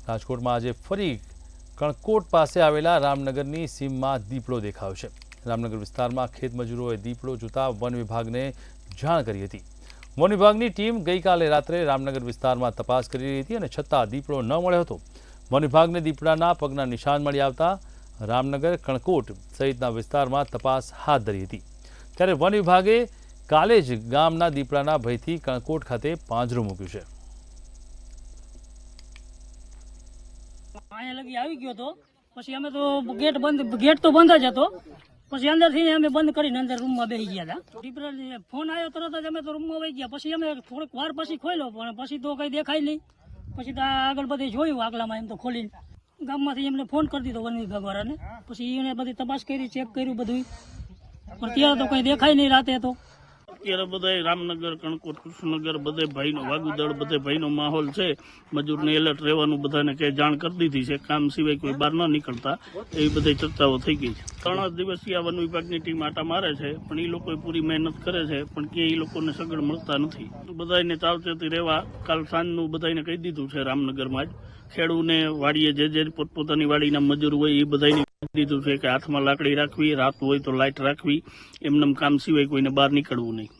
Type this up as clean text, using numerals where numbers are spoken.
રાજકોટમાં આજે ફરી કણકોટ પાસે આવેલા રામનગરની સીમમાં દીપડો દેખાયો છે। રામનગર વિસ્તારમાં ખેતમજૂરોએ દીપડો જોતા વન વિભાગને જાણ કરી હતી। વન વિભાગની ટીમ ગઈકાલે રાત્રે રામનગર વિસ્તારમાં તપાસ કરી રહી હતી અને છતાં દીપડો ન મળ્યો હતો। વન વિભાગને દીપડાના પગના નિશાન મળી આવતા રામનગર કણકોટ સહિતના વિસ્તારમાં તપાસ હાથ ધરી હતી। ત્યારે વન વિભાગે કાલે જ ગામના દીપડાના ભયથી કણકોટ ખાતે પાંજરું મૂક્યું છે। અહીંયા લગી આવી ગયો તો પછી અમે તો ગેટ તો બંધ જ હતો। પછી અંદરથી અમે બંધ કરીને અંદર રૂમમાં બેસી ગયા હતા। દીપડા ફોન આવ્યો તરત જ અમે તો રૂમમાં વહી ગયા। પછી અમે થોડીક વાર પછી ખોલ્યો પણ પછી તો કઈ દેખાય નહીં। પછી તો આગળ બધે જોયું આગલામાં એમ તો ખોલીને ગામમાંથી એમને ફોન કરી દીધો વન વિભાગ વાળાને। પછી એને બધી તપાસ કરી, ચેક કર્યું બધું, પણ ત્યારે તો કઈ દેખાય નહીં રાતે તો। અત્યારે બધા રામનગર, કણકોટ, કૃષ્ણનગર બધે ભાઈનો વાગુદળ બધે ભાઈનો માહોલ છે। મજૂરને એલર્ટ રહેવાનું બધાને કઈ જાણ કરી દીધી છે। કામ સિવાય કોઈ બહાર ન નીકળતા એવી બધી ચર્ચાઓ થઈ ગઈ છે। 3 દિવસથી આ વન વિભાગની ટીમ આટા મારે છે પણ એ લોકો પૂરી મહેનત કરે છે પણ ક્યાંય એ લોકોને સગવડ મળતા નથી। બધાને સાવચેતી રહેવા કાલ સાંજનું બધાને કહી દીધું છે। રામનગરમાં જ ખેડૂને વાડીએ જે પોતપોતાની વાડીના મજૂર હોય એ બધાને દીધું છે કે હાથમાં લાકડી રાખવી, રાત હોય તો લાઇટ રાખવી, એમનેમ કામ સિવાય કોઈને બહાર નીકળવું નહીં।